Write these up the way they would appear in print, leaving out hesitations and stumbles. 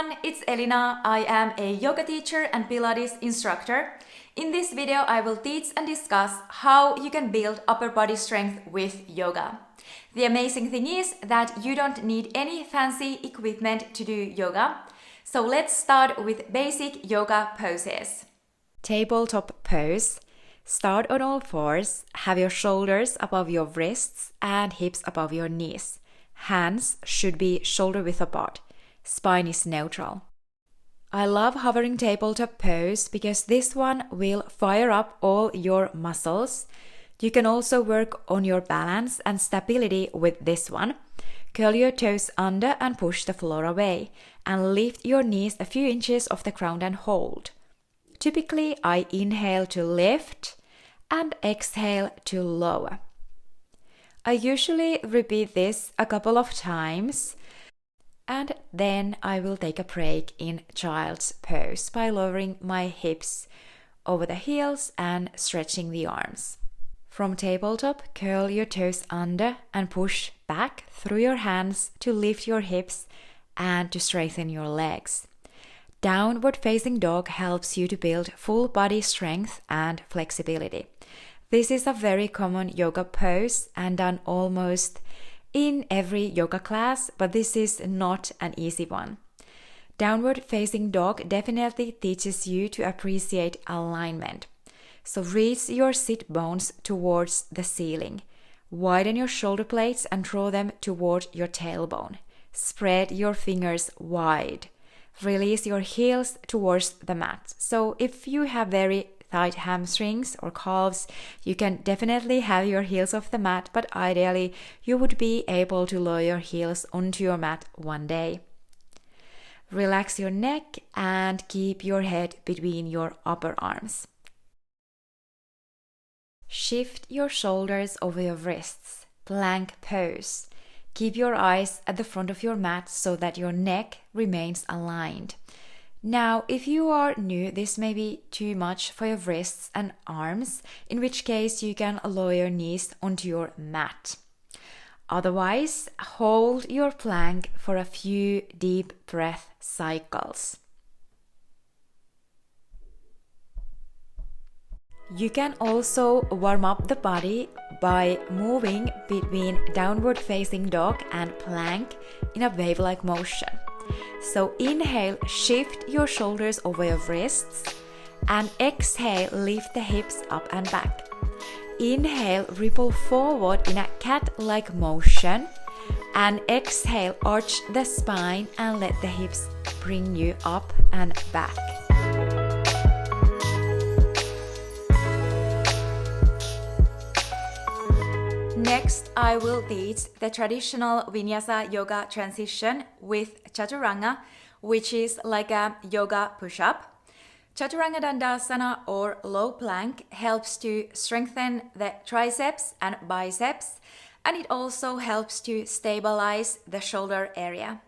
everyone, it's Elina. I am a yoga teacher and Pilates instructor. In this video, I will teach and discuss how you can build upper body strength with yoga. The amazing thing is that you don't need any fancy equipment to do yoga. So let's start with basic yoga poses. Tabletop pose. Start on all fours, have your shoulders above your wrists and hips above your knees. Hands should be shoulder width apart. Spine is neutral. I love hovering tabletop pose because this one will fire up all your muscles. You can also work on your balance and stability with this one. Curl your toes under and push the floor away, and lift your knees a few inches off the ground and hold. Typically, I inhale to lift and exhale to lower. I usually repeat this a couple of times, and then I will take a break in child's pose by lowering my hips over the heels and stretching the arms. From tabletop, curl your toes under and push back through your hands to lift your hips and to strengthen your legs. Downward facing dog helps you to build full body strength and flexibility. This is a very common yoga pose and done almost in every yoga class, but this is not an easy one. Downward facing dog definitely teaches you to appreciate alignment. So reach your sit bones towards the ceiling. Widen your shoulder blades and draw them toward your tailbone. Spread your fingers wide. Release your heels towards the mat. So if you have very tight hamstrings or calves, you can definitely have your heels off the mat, but ideally you would be able to lower your heels onto your mat one day. Relax your neck and keep your head between your upper arms. Shift your shoulders over your wrists. Plank pose. Keep your eyes at the front of your mat so that your neck remains aligned. Now, if you are new, this may be too much for your wrists and arms, in which case you can lower your knees onto your mat. Otherwise, hold your plank for a few deep breath cycles. You can also warm up the body by moving between downward facing dog and plank in a wave-like motion. So inhale, shift your shoulders over your wrists, and exhale, lift the hips up and back. Inhale, ripple forward in a cat-like motion, and exhale, arch the spine and let the hips bring you up and back. Next, I will teach the traditional Vinyasa yoga transition with Chaturanga, which is like a yoga push-up. Chaturanga Dandasana or low plank helps to strengthen the triceps and biceps, and it also helps to stabilize the shoulder area.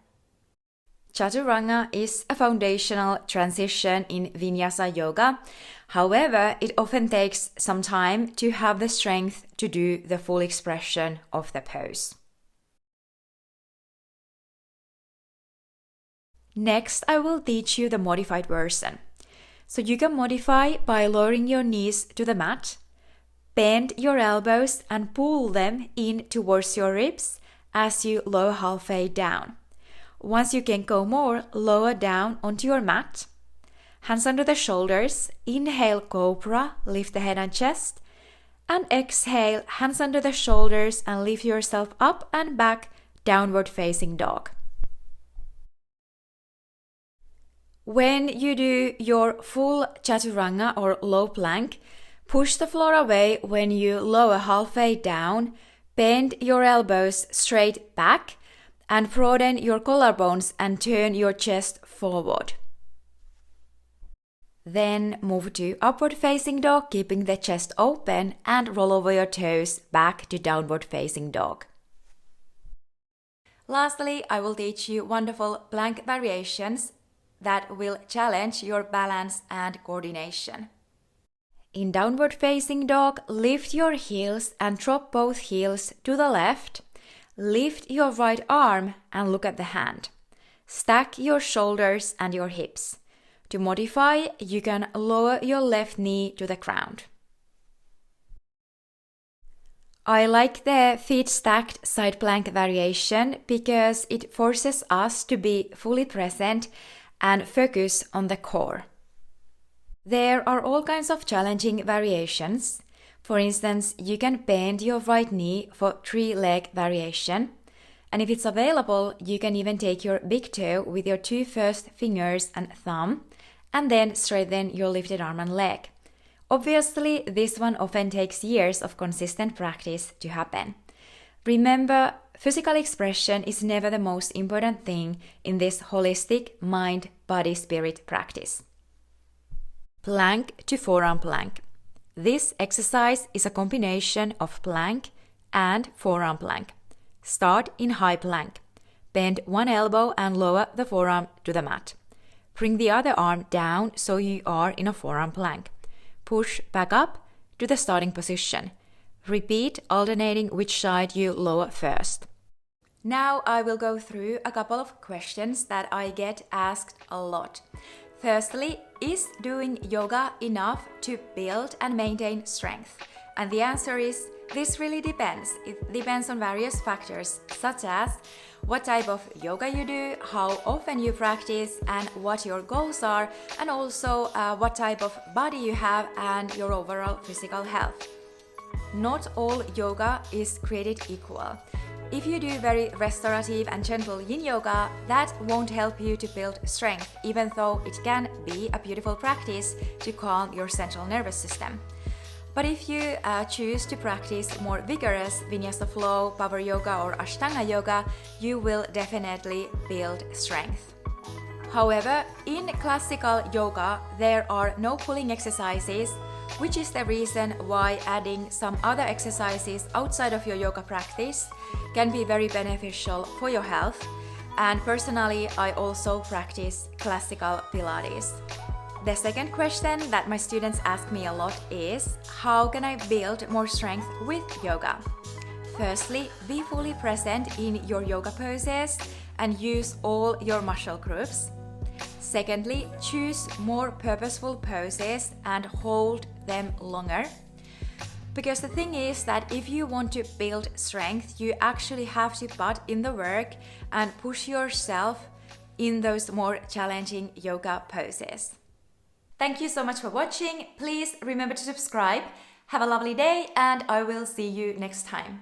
Chaturanga is a foundational transition in Vinyasa yoga. However, it often takes some time to have the strength to do the full expression of the pose. Next, I will teach you the modified version. So you can modify by lowering your knees to the mat, bend your elbows and pull them in towards your ribs as you lower halfway down. Once you can go more, lower down onto your mat. Hands under the shoulders. Inhale, cobra, lift the head and chest. And exhale, hands under the shoulders and lift yourself up and back, downward facing dog. When you do your full chaturanga or low plank, push the floor away when you lower halfway down, bend your elbows straight back, and broaden your collarbones and turn your chest forward. Then move to upward facing dog, keeping the chest open, and roll over your toes back to downward facing dog. Lastly, I will teach you wonderful plank variations that will challenge your balance and coordination. In downward facing dog, lift your heels and drop both heels to the left. Lift your right arm and look at the hand. Stack your shoulders and your hips. To modify, you can lower your left knee to the ground. I like the feet stacked side plank variation because it forces us to be fully present and focus on the core. There are all kinds of challenging variations. For instance, you can bend your right knee for 3-leg variation. And if it's available, you can even take your big toe with your 2 first fingers and thumb, and then straighten your lifted arm and leg. Obviously, this one often takes years of consistent practice to happen. Remember, physical expression is never the most important thing in this holistic mind, body, spirit practice. Plank to forearm plank. This exercise is a combination of plank and forearm plank. Start in high plank. Bend one elbow and lower the forearm to the mat. Bring the other arm down so you are in a forearm plank. Push back up to the starting position. Repeat, alternating which side you lower first. Now I will go through a couple of questions that I get asked a lot. Firstly, is doing yoga enough to build and maintain strength? And the answer is, this really depends. It depends on various factors, such as what type of yoga you do, how often you practice, and what your goals are, and also what type of body you have and your overall physical health. Not all yoga is created equal. If you do very restorative and gentle yin yoga, that won't help you to build strength, even though it can be a beautiful practice to calm your central nervous system. But if you choose to practice more vigorous Vinyasa flow, power yoga or Ashtanga yoga, you will definitely build strength. However, in classical yoga, there are no pulling exercises, which is the reason why adding some other exercises outside of your yoga practice can be very beneficial for your health. And personally, I also practice classical Pilates. The second question that my students ask me a lot is, how can I build more strength with yoga? Firstly, be fully present in your yoga poses and use all your muscle groups. Secondly, choose more purposeful poses and hold them longer. Because the thing is that if you want to build strength, you actually have to put in the work and push yourself in those more challenging yoga poses. Thank you so much for watching. Please remember to subscribe. Have a lovely day, and I will see you next time.